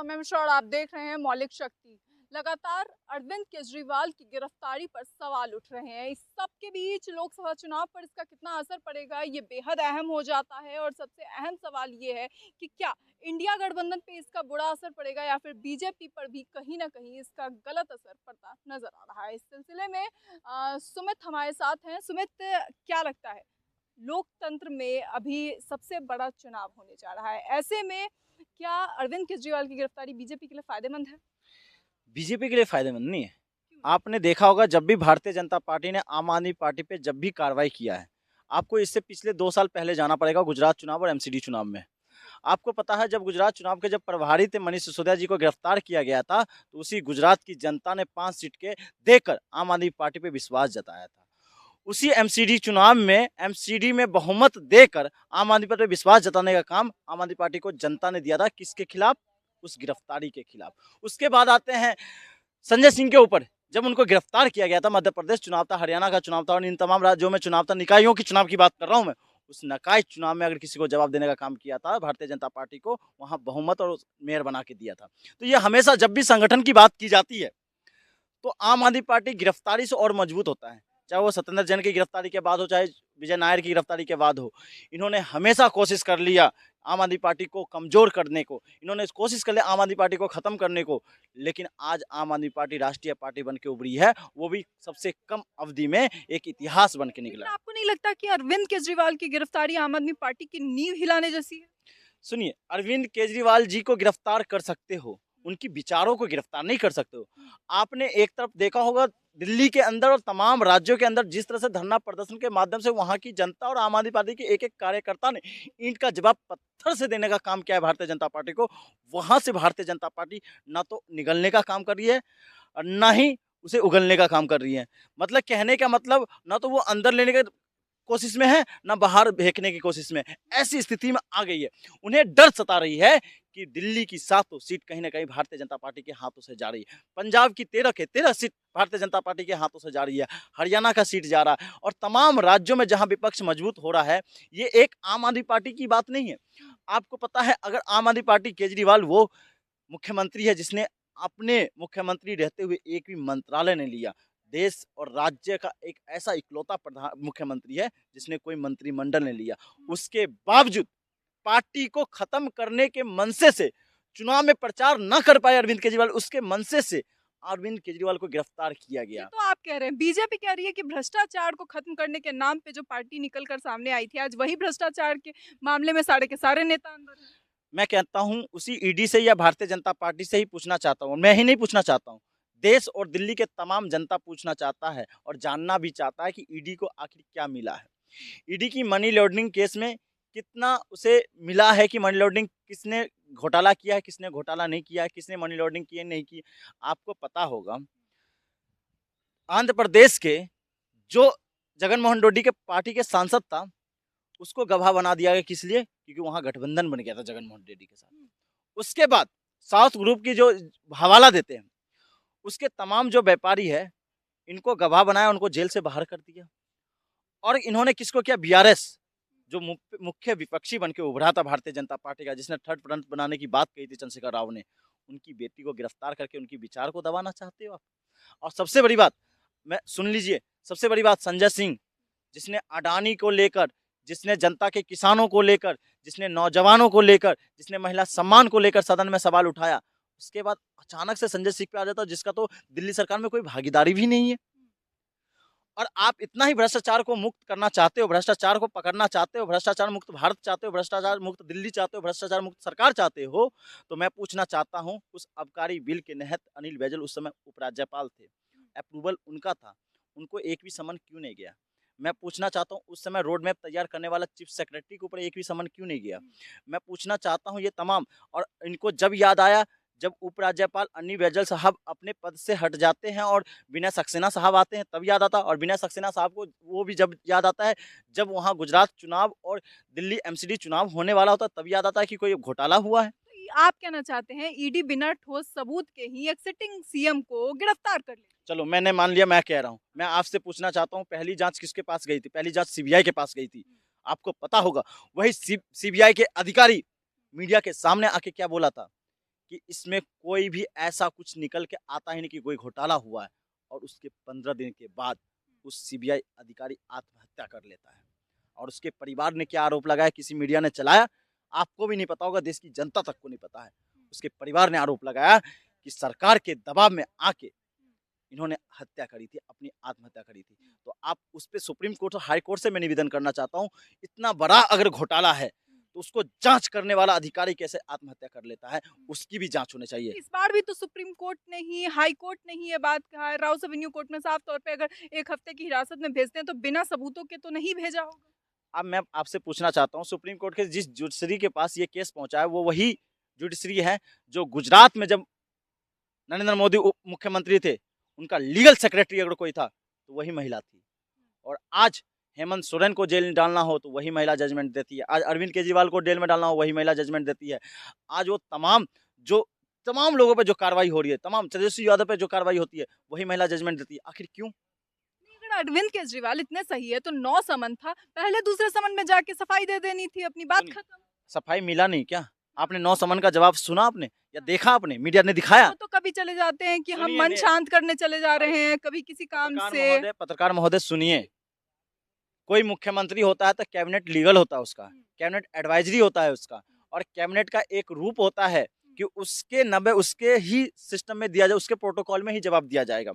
मैं मिश्रा और आप देख रहे हैं मौलिक शक्ति। लगातार अरविंद केजरीवाल की गिरफ्तारी पर सवाल उठ रहे हैं। इस सब के बीच लोकसभा चुनाव पर इसका कितना असर पड़ेगा, ये बेहद अहम हो जाता है। और सबसे अहम सवाल ये है कि क्या इंडिया गठबंधन पे इसका बुरा असर पड़ेगा या फिर बीजेपी पर भी कहीं ना कहीं इसका गलत असर पड़ता नजर आ रहा है। इस सिलसिले में सुमित हमारे साथ हैं। सुमित, क्या लगता है, लोकतंत्र में अभी सबसे बड़ा चुनाव होने जा रहा है, ऐसे में क्या अरविंद केजरीवाल की गिरफ्तारी बीजेपी के लिए फायदेमंद है? बीजेपी के लिए फायदेमंद नहीं है। क्यों नहीं? आपने देखा होगा जब भी भारतीय जनता पार्टी ने आम आदमी पार्टी पे जब भी कार्रवाई किया है, आपको इससे पिछले 2 साल पहले जाना पड़ेगा गुजरात चुनाव और एमसीडी चुनाव में। आपको पता है जब गुजरात चुनाव के जब प्रभारी थे मनीष सिसोदिया जी को गिरफ्तार किया गया था, तो उसी गुजरात की जनता ने 5 सीट के देकर आम आदमी पार्टी पे विश्वास जताया था। उसी एमसीडी चुनाव में एमसीडी में बहुमत देकर आम आदमी पार्टी पे विश्वास जताने का काम आम आदमी पार्टी को जनता ने दिया था। किसके खिलाफ? उस गिरफ्तारी के खिलाफ। उसके बाद आते हैं संजय सिंह के ऊपर। जब उनको गिरफ्तार किया गया था, मध्य प्रदेश चुनाव था, हरियाणा का चुनाव था और इन तमाम राज्यों में चुनाव था, निकायों की चुनाव की बात कर रहा हूं मैं। उस निकाय चुनाव में अगर किसी को जवाब देने का काम किया था भारतीय जनता पार्टी को, वहां बहुमत और मेयर बना के दिया था। तो ये हमेशा जब भी संगठन की बात की जाती है तो आम आदमी पार्टी गिरफ्तारी से और मजबूत होता है। चाहे वो सत्येंद्र जैन की गिरफ्तारी के बाद हो, चाहे विजय नायर की गिरफ्तारी के बाद हो, इन्होंने हमेशा कोशिश कर लिया आम आदमी पार्टी को कमजोर करने को। इन्होंने कोशिश कर लिया आम आदमी पार्टी को खत्म करने को। लेकिन आज आम आदमी पार्टी राष्ट्रीय पार्टी बन के उभरी है, वो भी सबसे कम अवधि में एक इतिहास बन के लेकिन निकला। आपको नहीं लगता कि अरविंद केजरीवाल की गिरफ्तारी आम आदमी पार्टी की नींव हिलाने जैसी है? सुनिए, अरविंद केजरीवाल जी को गिरफ्तार कर सकते हो, उनकी विचारों को गिरफ्तार नहीं कर सकते हो। आपने एक तरफ देखा होगा दिल्ली के अंदर और तमाम राज्यों के अंदर जिस तरह से धरना प्रदर्शन के माध्यम से वहां की जनता और आम आदमी पार्टी के एक एक कार्यकर्ता ने ईंट का जवाब पत्थर से देने का काम किया है भारतीय जनता पार्टी को। वहां से भारतीय जनता पार्टी ना तो निगलने का काम कर रही है और ना ही उसे उगलने का काम कर रही है। मतलब कहने का मतलब, ना तो वो अंदर लेने का कोशिश में है, ना बाहर फेंकने की कोशिश में। ऐसी स्थिति में आ गई है। उन्हें डर सता रही है कि दिल्ली की 7 सीट कहीं ना कहीं भारतीय जनता पार्टी के हाथों से जा रही है। पंजाब की 13 के 13 सीट भारतीय जनता पार्टी के हाथों से जा रही है। हरियाणा का सीट जा रहा है और तमाम राज्यों में जहां विपक्ष मजबूत हो रहा है, ये एक आम आदमी पार्टी की बात नहीं है। आपको पता है, अगर आम आदमी पार्टी, केजरीवाल वो मुख्यमंत्री है जिसने अपने मुख्यमंत्री रहते हुए एक भी मंत्रालय नहीं लिया। देश और राज्य का एक ऐसा इकलौता प्रधान मुख्यमंत्री है जिसने कोई मंत्रिमंडल नहीं लिया। उसके बावजूद पार्टी को खत्म करने के मनसे से चुनाव में प्रचार न कर पाए अरविंद केजरीवाल, उसके मनसे से अरविंद केजरीवाल को गिरफ्तार किया ये गया। तो आप कह रहे हैं, बीजेपी कह रही है कि भ्रष्टाचार को खत्म करने के नाम पे जो पार्टी निकल कर सामने आई थी, आज वही भ्रष्टाचार के मामले में सारे के सारे नेता अंदर हैं। मैं कहता हूं उसी ईडी से या भारतीय जनता पार्टी से ही पूछना चाहता हूं। मैं ही नहीं पूछना चाहता हूं, देश और दिल्ली के तमाम जनता पूछना चाहता है और जानना भी चाहता है कि ईडी को आखिर क्या मिला है। ईडी की मनी लॉन्ड्रिंग केस में कितना उसे मिला है, कि मनी लॉन्ड्रिंग किसने घोटाला किया है, किसने घोटाला नहीं किया है, किसने मनी लॉन्ड्रिंग की है नहीं की। आपको पता होगा आंध्र प्रदेश के जो जगन मोहन रेड्डी के पार्टी के सांसद था, उसको गवाह बना दिया गया। किस लिए? क्योंकि वहां गठबंधन बन गया था जगन मोहन रेड्डी के साथ। उसके बाद साउथ ग्रुप की जो हवाला देते हैं, उसके तमाम जो व्यापारी है, इनको गवाह बनाया, उनको जेल से बाहर कर दिया। और इन्होंने किसको किया? बीआरएस, जो मुख्य विपक्षी बन के उभरा था भारतीय जनता पार्टी का, जिसने थर्ड फ्रंट बनाने की बात कही थी चंद्रशेखर राव ने, उनकी बेटी को गिरफ्तार करके उनकी विचार को दबाना चाहते हो आप। और सबसे बड़ी बात, मैं सुन लीजिए, सबसे बड़ी बात, संजय सिंह जिसने अडानी को लेकर, जिसने जनता के किसानों को लेकर, जिसने नौजवानों को लेकर, जिसने महिला सम्मान को लेकर सदन में सवाल उठाया, उसके बाद अचानक से संजय सिंह पे आ जाता है, जिसका तो दिल्ली सरकार में कोई भागीदारी भी नहीं है। और आप इतना ही भ्रष्टाचार को मुक्त करना चाहते हो, भ्रष्टाचार को पकड़ना चाहते हो, भ्रष्टाचार मुक्त भारत चाहते हो, भ्रष्टाचार मुक्त दिल्ली चाहते हो, भ्रष्टाचार मुक्त सरकार चाहते हो, तो मैं पूछना चाहता हूं, उस आबकारी बिल के तहत अनिल बैजल उस समय उपराज्यपाल थे, अप्रूवल उनका था, उनको एक भी समन क्यों नहीं गया? मैं पूछना चाहता हूं, उस समय रोड मैप तैयार करने वाला चीफ सेक्रेटरी के ऊपर एक भी समन क्यों नहीं गया? मैं पूछना चाहता हूं ये तमाम। और इनको जब याद आया, जब उपराज्यपाल अनिल बैजल साहब अपने पद से हट जाते हैं और विनय सक्सेना साहब आते हैं, तब याद आता। और विनय सक्सेना साहब को वो भी जब याद आता है जब वहाँ गुजरात चुनाव और दिल्ली एमसीडी चुनाव होने वाला होता है, तब याद आता है कि कोई घोटाला हुआ है। तो आप कहना चाहते हैं ईडी बिना ठोस सबूत के ही एक सिटिंग सीएम को गिरफ्तार कर ले? चलो मैंने मान लिया, मैं कह रहा हूँ, मैं आपसे पूछना चाहता हूँ, पहली जांच किसके पास गई थी? पहली जांच सीबीआई के पास गई थी। आपको पता होगा वही सीबीआई के अधिकारी मीडिया के सामने आके क्या बोला था कि इसमें कोई भी ऐसा कुछ निकल के आता ही नहीं कि कोई घोटाला हुआ है, और उसके 15 दिन के बाद उस सीबीआई अधिकारी आत्महत्या कर लेता है। और उसके परिवार ने क्या आरोप लगाया, किसी मीडिया ने चलाया, आपको भी नहीं पता होगा, देश की जनता तक को नहीं पता है। उसके परिवार ने आरोप लगाया कि सरकार के दबाव में आके इन्होंने हत्या करी थी, अपनी आत्महत्या करी थी। तो आप उस पे सुप्रीम कोर्ट और हाई कोर्ट से मैं निवेदन करना चाहता हूँ, इतना बड़ा अगर घोटाला है तो उसको जांच करने वाला अधिकारी कैसे आत्महत्या कर लेता है, उसकी भी जांच होनी चाहिए। इस बार भी तो सुप्रीम कोर्ट ने ही, हाई कोर्ट ने ही ये बात कहा है। राउस एवेन्यू कोर्ट में साफ तौर पे अगर 1 हफ्ते की हिरासत में भेजते हैं तो बिना सबूतों के तो नहीं भेजा होगा। अब मैं आपसे पूछना चाहता हूँ, सुप्रीम कोर्ट के जिस जुडिशरी के पास ये केस पहुंचा है वो वही जुडिशरी है जो गुजरात में जब नरेंद्र मोदी उप मुख्यमंत्री थे, उनका लीगल सेक्रेटरी अगर कोई था तो वही महिला थी। और आज हेमंत सोरेन को जेल में डालना हो तो वही महिला जजमेंट देती है। आज अरविंद केजरीवाल को जेल में डालना हो वही महिला जजमेंट देती है। आज वो तमाम लोगों पे जो कार्रवाई हो रही है, तमाम तेजस्वी यादव पे जो कार्रवाई होती है, वही महिला जजमेंट देती है। आखिर क्यों? नहीं, अगर अरविंद केजरीवाल इतने सही है तो 9 समन था, पहले दूसरे समन में जाके सफाई दे देनी थी, अपनी बात सुनिए, खत्म। सफाई मिला नहीं क्या? आपने 9 समन का जवाब सुना आपने या देखा आपने? मीडिया ने दिखाया? वो तो कभी चले जाते हैं कि हम सुनिए मन शांत करने चले जा रहे हैं, कभी किसी काम से। पत्रकार महोदय सुनिए, कोई मुख्यमंत्री होता है तो कैबिनेट लीगल होता है उसका, कैबिनेट एडवाइजरी होता है उसका, और कैबिनेट का एक रूप होता है कि उसके ही सिस्टम में दिया जाए, उसके प्रोटोकॉल में ही जवाब दिया जाएगा।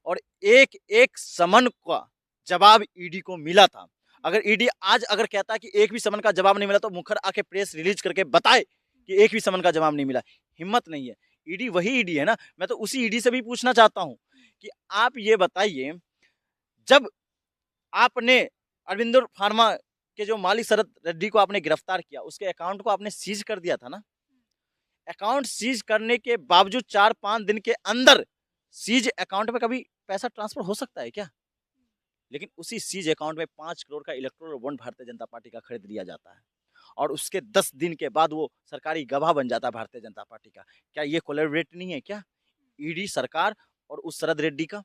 और एक एक समन का जवाब ईडी को मिला था। अगर ईडी आज अगर कहता है कि एक भी समन का जवाब नहीं मिला तो मुखर आके प्रेस रिलीज करके बताए कि एक भी समन का जवाब नहीं मिला। हिम्मत नहीं है। ईडी वही ईडी है ना। मैं तो उसी ईडी से भी पूछना चाहता हूं कि आप ये बताइए, जब आपने अरविंदो फार्मा के जो मालिक शरद रेड्डी को आपने गिरफ्तार किया, उसके अकाउंट को आपने सीज कर दिया था ना। अकाउंट सीज करने के बावजूद 4-5 दिन के अंदर सीज अकाउंट में कभी पैसा ट्रांसफर हो सकता है क्या? लेकिन उसी सीज अकाउंट में 5 करोड़ का electoral bond Bharatiya Janata party का खरीद लिया जाता है, और उसके 10 दिन के बाद वो सरकारी गवाह बन जाता है भारतीय जनता पार्टी का। क्या ये कोलैबोरेट नहीं है क्या? ईडी सरकार और उस शरद रेड्डी का?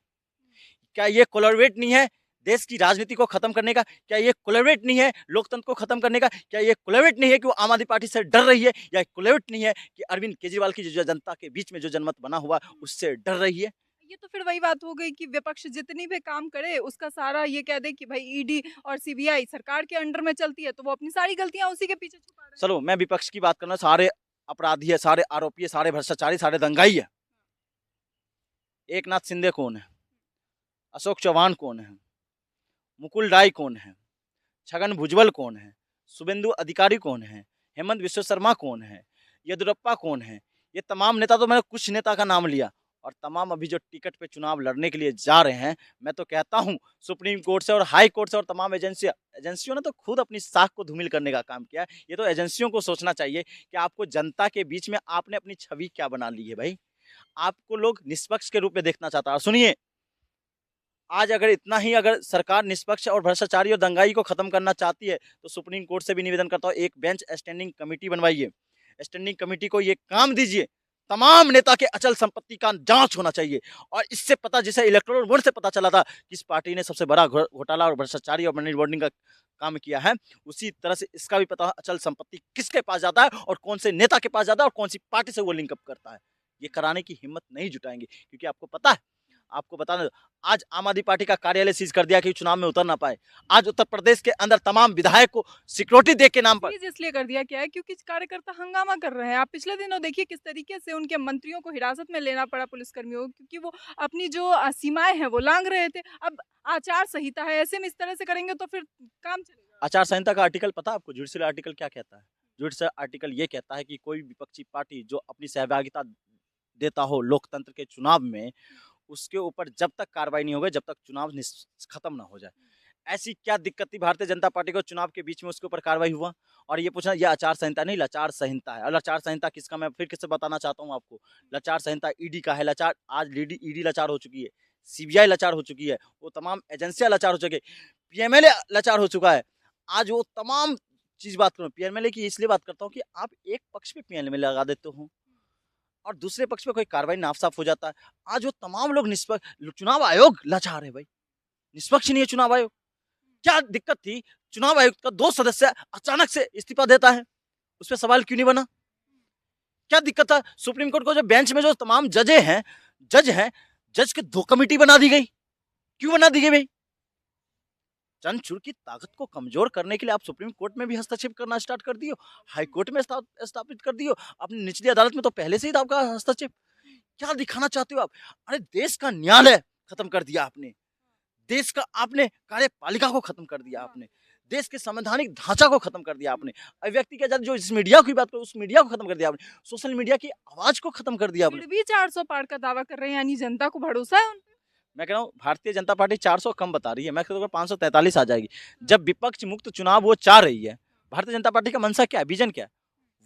क्या ये कोलैबोरेट नहीं है देश की राजनीति को खत्म करने का? क्या ये कोलैबोरेट नहीं है लोकतंत्र को खत्म करने का? क्या ये कोलैबोरेट नहीं है कि वो आम आदमी पार्टी से डर रही है? या कोलैबोरेट नहीं है कि अरविंद केजरीवाल की जो जनता के बीच में जो जनमत बना हुआ उससे डर रही है? ये तो फिर वही बात हो गई कि विपक्ष जितनी भी काम करे उसका सारा ये कह दे कि भाई ईडी और सीबीआई सरकार के अंडर में चलती है, तो वो अपनी सारी गलतियां उसी के पीछे छुपा रहे हैं। चलो मैं विपक्ष की बात करना, सारे अपराधी है, सारे आरोपी है, सारे भ्रष्टाचारी, सारे दंगाई है। एकनाथ शिंदे कौन है? अशोक चौहान कौन है? मुकुल राय कौन है? छगन भुजबल कौन है? शुभेंदु अधिकारी कौन है? हेमंत विश्व शर्मा कौन है? येदियुरप्पा कौन है? ये तमाम नेता, तो मैंने कुछ नेता का नाम लिया, और तमाम अभी जो टिकट पे चुनाव लड़ने के लिए जा रहे हैं, मैं तो कहता हूं सुप्रीम कोर्ट से और हाई कोर्ट से और तमाम एजेंसियों ने तो खुद अपनी साख को धूमिल करने का काम किया है। ये तो एजेंसियों को सोचना चाहिए कि आपको जनता के बीच में आपने अपनी छवि क्या बना ली है। भाई, आपको लोग निष्पक्ष के रूप में देखना चाहता है। सुनिए, आज अगर इतना ही अगर सरकार निष्पक्ष और भ्रष्टाचारी और दंगाई को खत्म करना चाहती है तो सुप्रीम कोर्ट से भी निवेदन करता हूँ, एक बेंच स्टैंडिंग कमेटी बनवाइए। स्टैंडिंग कमेटी को ये काम दीजिए, तमाम नेता के अचल संपत्ति का जांच होना चाहिए, और इससे पता, जैसे इलेक्टोरल बॉन्ड से पता चला था किस पार्टी ने सबसे बड़ा घोटाला और भ्रष्टाचारी और मनी लॉन्ड्रिंग का काम किया है, उसी तरह से इसका भी पता अचल संपत्ति किसके पास जाता है और कौन से नेता के पास जाता है और कौन सी पार्टी से वो लिंकअप करता है। ये कराने की हिम्मत नहीं जुटाएंगे, क्योंकि आपको पता है, आपको बताना, आज आम आदमी पार्टी का कार्यालय सीज कर दिया कि चुनाव में उतर ना पाए। आज उत्तर प्रदेश के अंदर तमाम विधायक को सिक्योरिटी दे के नाम पर सीज इसलिए कर दिया क्या है क्योंकि कार्यकर्ता हंगामा कर रहे हैं। आप पिछले दिनों देखिए किस तरीके से उनके मंत्रियों को हिरासत में लेना पड़ा पुलिसकर्मियों को, क्योंकि वो अपनी जो सीमाएं हैं वो लांघ रहे थे। अब आचार संहिता है, ऐसे में इस तरह से करेंगे तो फिर काम चलेगा। आचार संहिता का आर्टिकल पता है आपको? जुडिशियल आर्टिकल क्या कहता है? जुडिशियल आर्टिकल ये कहता है कि कोई विपक्षी पार्टी जो अपनी सहभागिता देता हो लोकतंत्र के चुनाव में, उसके ऊपर जब तक कार्रवाई नहीं होगी, जब तक चुनाव खत्म ना हो जाए। ऐसी क्या दिक्कत थी भारतीय जनता पार्टी को चुनाव के बीच में उसके ऊपर कार्रवाई हुआ? और ये पूछना, यह आचार संहिता नहीं, लाचार संहिता है। और लाचार संहिता किसका, मैं फिर किससे बताना चाहता हूँ आपको, लाचार संहिता ईडी का है। लाचार आज ईडी लाचार हो चुकी है, सीबीआई लाचार हो चुकी है, वो तमाम एजेंसियां लाचार हो चुकी है, पीएमएलए लाचार हो चुका है। आज वो तमाम चीज बात करूँ पीएमएलए की, इसलिए बात करता हूँ कि आप एक पक्ष पे पीएमएलए लगा देते हो और दूसरे पक्ष पे कोई कार्रवाई नाफ साफ हो जाता है। आज वो तमाम लोग निष्पक्ष, चुनाव आयोग लाचार है भाई, निष्पक्ष नहीं है चुनाव आयोग। क्या दिक्कत थी? चुनाव आयुक्त का 2 सदस्य अचानक से इस्तीफा देता है, उस पर सवाल क्यों नहीं बना? क्या दिक्कत था? सुप्रीम कोर्ट को जो बेंच में जो तमाम जज हैं, जज के 2 कमिटी बना दी गई। क्यों बना दी गई भाई? चंद-चूर की ताकत को कमजोर करने के लिए आप सुप्रीम कोर्ट में भी हस्तक्षेप करना स्टार्ट कर दिए हो, हाई कोर्ट में स्थापित कर दिए हो, अपनी निचली अदालत में तो पहले से ही था आपका हस्तक्षेप। क्या दिखाना चाहते हो आप? अरे देश का न्यायालय खत्म कर दिया आपने, देश का आपने कार्यपालिका को खत्म कर दिया आपने, देश के संवैधानिक ढांचा को खत्म कर दिया आपने, अभिव्यक्ति की आजादी जो इस मीडिया की बात करो उस मीडिया को खत्म कर दिया आपने, सोशल मीडिया की आवाज को खत्म कर दिया आपने। फिर भी 400 पार का दावा कर रहे हैं, यानी जनता को भरोसा है उन पे? मैं कह रहा हूँ भारतीय जनता पार्टी 400 कम बता रही है, मैं कहता हूँ 543 आ जाएगी। जब विपक्ष मुक्त चुनाव वो चाह रही है, भारतीय जनता पार्टी का मंशा क्या है, विजन क्या है?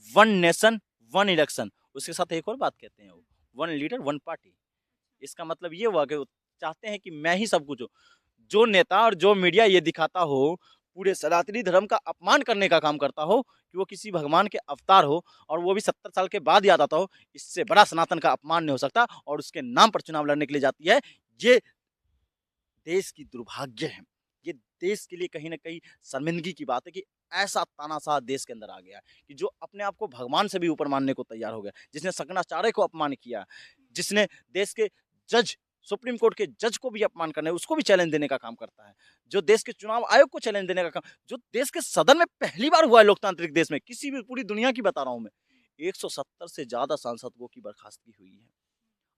वन नेशन वन इलेक्शन, उसके साथ एक और बात कहते हैं वो, वन लीडर वन पार्टी। इसका मतलब ये हुआ कि वो चाहते हैं कि मैं ही सब कुछ हूँ। जो नेता और जो मीडिया ये दिखाता हो, पूरे सनातनी धर्म का अपमान करने का काम करता हो कि वो किसी भगवान के अवतार हो और वो भी 70 साल के बाद याद आता हो, इससे बड़ा सनातन का अपमान नहीं हो सकता और उसके नाम पर चुनाव लड़ने के लिए जाती है। ये देश की दुर्भाग्य है। ये देश के लिए कहीं न कहीं शर्मिंदगी की बात है कि ऐसा तानाशाह देश के अंदर आ गया है कि जो अपने आप को भगवान से भी ऊपर मानने को तैयार हो गया, जिसने शंकराचार्य को अपमान किया, जिसने देश के जज सुप्रीम कोर्ट के जज को भी अपमान करने उसको भी चैलेंज देने का काम करता है, जो देश के चुनाव आयोग को चैलेंज देने का काम, जो देश के सदन में पहली बार हुआ है लोकतांत्रिक देश में, किसी भी पूरी दुनिया की बता रहा हूँ मैं, 170 से ज़्यादा सांसदों की बर्खास्तगी हुई है।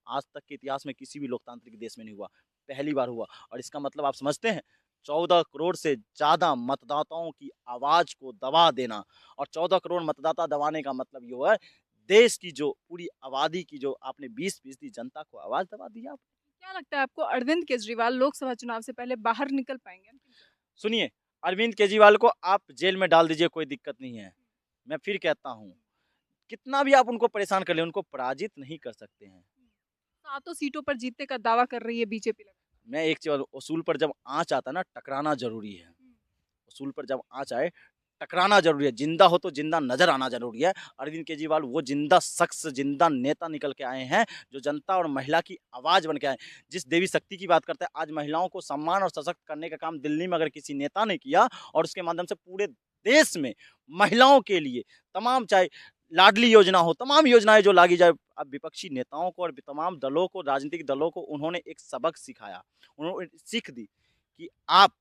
आज तक के इतिहास में किसी भी लोकतांत्रिक देश में नहीं हुआ, पहली बार हुआ और इसका मतलब आप समझते हैं 14 करोड़ से ज़्यादा मतदाताओं की आवाज़ को दबा देना और 14 करोड़ मतदाता दबाने का मतलब ये हुआ है देश की जो पूरी आबादी की जो आपने 20% जनता को आवाज़ दबा दी आप। क्या लगता है आपको, अरविंद केजरीवाल लोकसभा चुनाव से पहले बाहर निकल पाएंगे? सुनिए, अरविंद केजरीवाल को आप जेल में डाल दीजिए, कोई दिक्कत नहीं है। मैं फिर कहता हूँ, कितना भी आप उनको परेशान कर लें, उनको पराजित नहीं कर सकते हैं। सातों सीटों पर जीतने का दावा कर रही है बीजेपी। मैं एक चीज़, उसूल पर जब आँच आता है ना, टकराना ज़रूरी है। उसूल पर जब आँच आए, टकराना ज़रूरी है। ज़िंदा हो तो ज़िंदा नज़र आना ज़रूरी है। अरविंद केजरीवाल वो ज़िंदा शख्स, ज़िंदा नेता निकल के आए हैं, जो जनता और महिला की आवाज़ बन के आए। जिस देवी शक्ति की बात करते हैं, आज महिलाओं को सम्मान और सशक्त करने का काम दिल्ली में अगर किसी नेता ने किया और उसके माध्यम से पूरे देश में महिलाओं के लिए तमाम, चाहे लाडली योजना हो, तमाम योजनाएँ जो लागी जाए, अब विपक्षी नेताओं को और तमाम दलों को, राजनीतिक दलों को उन्होंने एक सबक सिखाया। उन्होंने सीख दी कि आप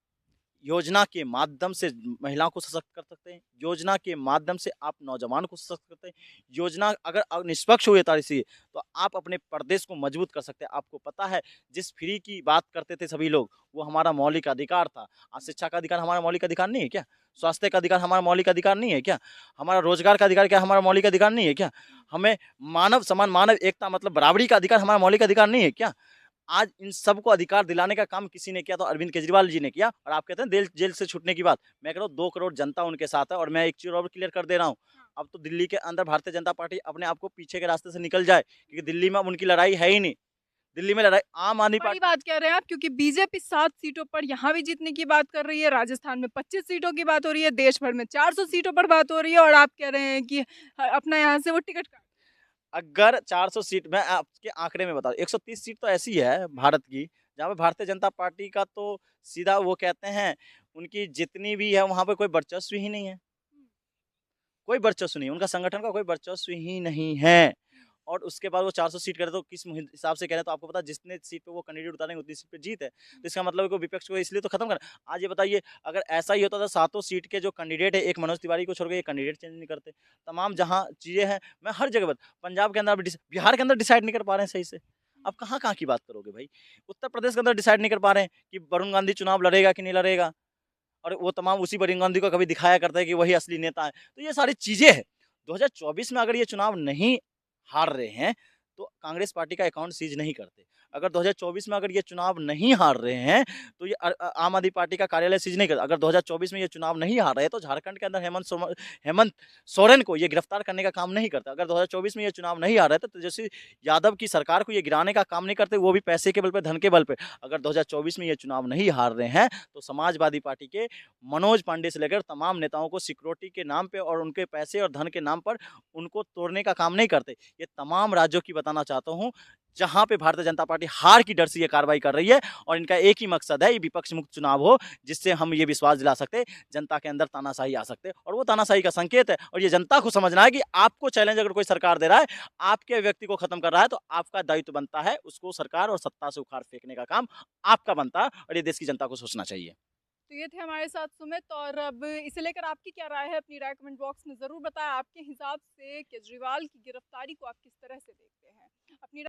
योजना के माध्यम से महिलाओं को सशक्त कर सकते हैं, योजना के माध्यम से आप नौजवान को सशक्त करते हैं, योजना अगर निष्पक्ष हुई तारी से तो आप अपने प्रदेश को मजबूत कर सकते हैं। आपको पता है जिस फ्री की बात करते थे सभी लोग, वो हमारा मौलिक अधिकार था। आज शिक्षा का अधिकार हमारा मौलिक अधिकार नहीं है क्या? स्वास्थ्य का अधिकार हमारा मौलिक अधिकार नहीं है क्या? हमारा रोजगार का अधिकार क्या हमारा मौलिक अधिकार नहीं है क्या? हमें मानव समान, मानव एकता मतलब बराबरी का अधिकार हमारा मौलिक अधिकार नहीं है क्या? आज इन सबको अधिकार दिलाने का काम किसी ने किया तो अरविंद केजरीवाल जी ने किया। और आप कहते हैं जेल से छूटने की बात, मैं कह रहा हूँ 2 करोड़ जनता उनके साथ है। और मैं एक चीज़ और क्लियर कर दे रहा हूँ, अब तो दिल्ली के अंदर भारतीय जनता पार्टी अपने आप को पीछे के रास्ते से निकल जाए, क्योंकि दिल्ली में अब उनकी लड़ाई है ही नहीं। दिल्ली में लड़ाई आम आदमी बड़ी पार्टी। बात कह रहे हैं आप, क्योंकि बीजेपी 7 सीटों पर यहाँ भी जीतने की बात कर रही है, राजस्थान में 25 सीटों की बात हो रही है, देश भर में 400 सीटों पर बात हो रही है और आप कह रहे हैं कि अपना यहाँ से वो टिकट काट। अगर 400 सीट, मैं आपके आंकड़े में बता दूं, 130 सीट तो ऐसी है भारत की जहाँ पे भारतीय जनता पार्टी का तो सीधा वो कहते हैं उनकी जितनी भी है वहां पे कोई वर्चस्व ही नहीं है, कोई वर्चस्व नहीं, उनका संगठन का कोई वर्चस्व ही नहीं है। और उसके बाद वो 400 सीट करे तो किस हिसाब से कह रहे हैं, तो आपको पता है जितने सीट पे वो कैंडिडेट उतारेंगे उतनी सीट पे जीत है, तो इसका मतलब है कि विपक्ष को इसलिए तो खत्म कर। आज ये बताइए, अगर ऐसा ही होता था सातों सीट के जो कैंडिडेट है, एक मनोज तिवारी को छोड़ के ये कैंडिडेट चेंज नहीं करते, तमाम जहाँ चीजें हैं, मैं हर जगह पंजाब के अंदर बिहार के अंदर डिसाइड नहीं कर पा रहे हैं सही से। अब कहाँ कहाँ की बात करोगे भाई? उत्तर प्रदेश के अंदर डिसाइड नहीं कर पा रहे हैं कि वरुण गांधी चुनाव लड़ेगा कि नहीं लड़ेगा, और वो तमाम उसी वरुण गांधी को कभी दिखाया करता है कि वही असली नेता है। तो ये सारी चीजें हैं। 2024 में अगर ये चुनाव नहीं हार रहे हैं तो कांग्रेस पार्टी का अकाउंट सीज नहीं करते। अगर 2024 में अगर ये चुनाव नहीं हार रहे हैं तो ये आम आदमी पार्टी का कार्यालय सीज नहीं करते। अगर 2024 में ये चुनाव नहीं हार रहे तो झारखंड के अंदर हेमंत सोरेन को ये गिरफ्तार करने का काम नहीं करता। अगर 2024 में ये चुनाव नहीं हार रहे तो तेजस्वी यादव की सरकार को ये गिराने का काम नहीं करते, वो भी पैसे के बल पे, धन के बल पे। अगर 2024 में ये चुनाव नहीं हार रहे हैं तो समाजवादी पार्टी के मनोज पांडे से लेकर तमाम नेताओं को सिक्योरिटी के नाम पे और उनके पैसे और धन के नाम पर उनको तोड़ने का काम नहीं करते। ये तमाम राज्यों की बताना चाहता हूँ, जहां पे भारतीय जनता पार्टी हार की डर से ये कार्रवाई कर रही है और इनका एक ही मकसद है, ये विपक्ष मुक्त चुनाव हो, जिससे हम ये विश्वास दिला सकते जनता के अंदर तानाशाही आ सकते और वो तानाशाही का संकेत है। और ये जनता को समझना है कि आपको चैलेंज अगर कोई सरकार दे रहा है, आपके व्यक्ति को खत्म कर रहा है, तो आपका दायित्व बनता है उसको सरकार और सत्ता से उखाड़ फेंकने का काम आपका बनता है और ये देश की जनता को सोचना चाहिए। तो ये थे हमारे साथ सुमित, और अब इसे लेकर आपकी क्या राय है अपनी राय कमेंट बॉक्स में ज़रूर बताएं। आपके हिसाब से केजरीवाल की गिरफ्तारी को आप किस तरह से देखते हैं? अपनी